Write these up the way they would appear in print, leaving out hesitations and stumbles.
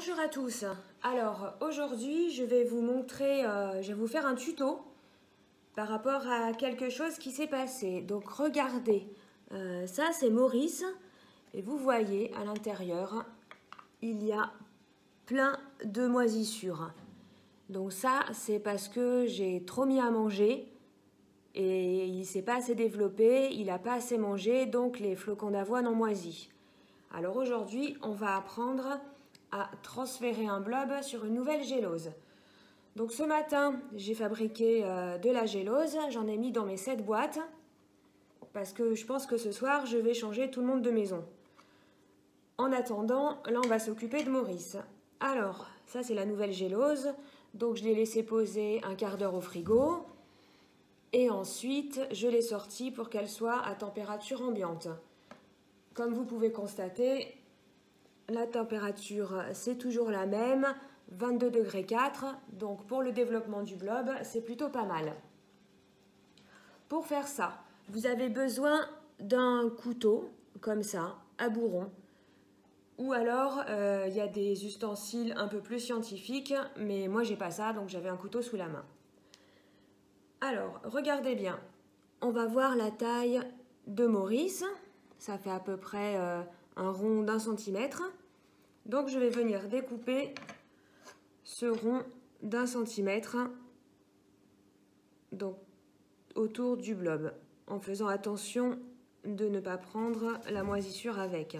Bonjour à tous. Alors aujourd'hui je vais vous montrer, je vais vous faire un tuto par rapport à quelque chose qui s'est passé. Donc regardez, ça c'est Maurice et vous voyez à l'intérieur il y a plein de moisissures. Donc ça c'est parce que j'ai trop mis à manger et il ne s'est pas assez développé, il n'a pas assez mangé, donc les flocons d'avoine ont moisi. Alors aujourd'hui on va apprendre à transférer un blob sur une nouvelle gélose. Donc ce matin, j'ai fabriqué de la gélose, j'en ai mis dans mes 7 boîtes parce que je pense que ce soir, je vais changer tout le monde de maison. En attendant, là on va s'occuper de Maurice. Alors, ça c'est la nouvelle gélose, donc je l'ai laissée poser un quart d'heure au frigo et ensuite je l'ai sortie pour qu'elle soit à température ambiante. Comme vous pouvez constater, la température, c'est toujours la même, 22,4 degrés, donc pour le développement du blob, c'est plutôt pas mal. Pour faire ça, vous avez besoin d'un couteau, comme ça, à bourron. Ou alors, il y a des ustensiles un peu plus scientifiques, mais moi j'ai pas ça, donc j'avais un couteau sous la main. Alors, regardez bien, on va voir la taille de Maurice, ça fait à peu près un rond d'1 centimètre. Donc je vais venir découper ce rond d'1 centimètre donc autour du blob, en faisant attention de ne pas prendre la moisissure avec.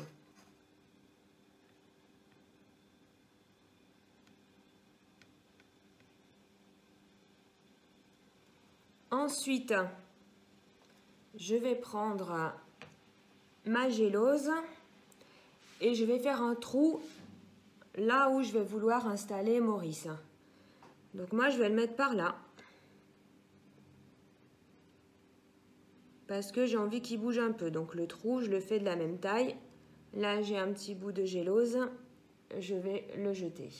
Ensuite, je vais prendre ma gélose et je vais faire un trou là où je vais vouloir installer Maurice. Donc moi je vais le mettre par là parce que j'ai envie qu'il bouge un peu. Donc le trou, je le fais de la même taille. Là j'ai un petit bout de gélose, je vais le jeter.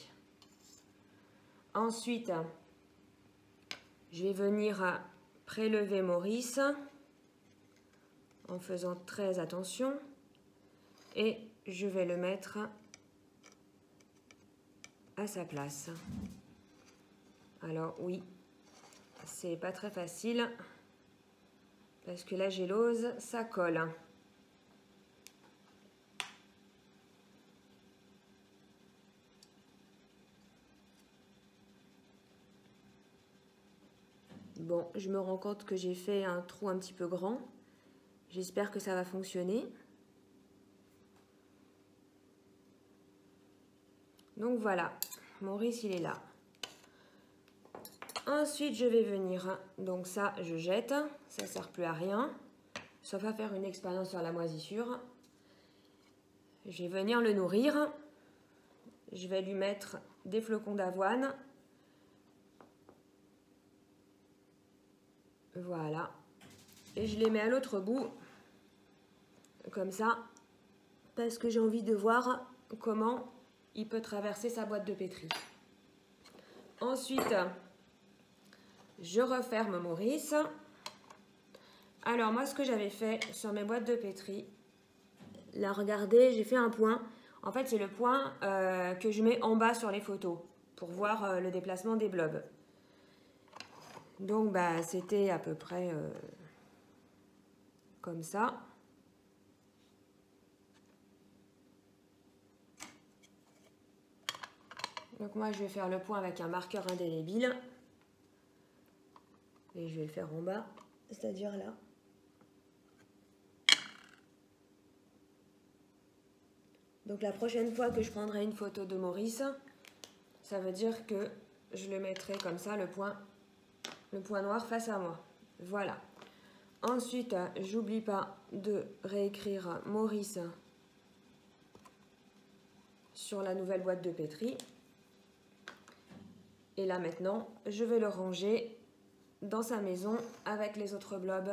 Ensuite, je vais venir prélever Maurice en faisant très attention et je vais le mettre à sa place. Alors oui, c'est pas très facile parce que la gélose, ça colle. Bon, je me rends compte que j'ai fait un trou un petit peu grand. J'espère que ça va fonctionner. Donc voilà, Maurice il est là. Ensuite je vais venir, donc ça je jette, ça sert plus à rien, sauf à faire une expérience sur la moisissure. Je vais venir le nourrir, je vais lui mettre des flocons d'avoine. Voilà, et je les mets à l'autre bout, comme ça, parce que j'ai envie de voir comment il peut traverser sa boîte de pétri. Ensuite, je referme Maurice. Alors moi, ce que j'avais fait sur mes boîtes de pétri, là, regardez, j'ai fait un point. En fait, c'est le point que je mets en bas sur les photos pour voir le déplacement des blobs. Donc, bah, c'était à peu près comme ça. Donc moi, je vais faire le point avec un marqueur indélébile. Et je vais le faire en bas, c'est-à-dire là. Donc la prochaine fois que je prendrai une photo de Maurice, ça veut dire que je le mettrai comme ça, le point noir face à moi. Voilà. Ensuite, j'oublie pas de réécrire Maurice sur la nouvelle boîte de pétri. Et là maintenant, je vais le ranger dans sa maison avec les autres blobs.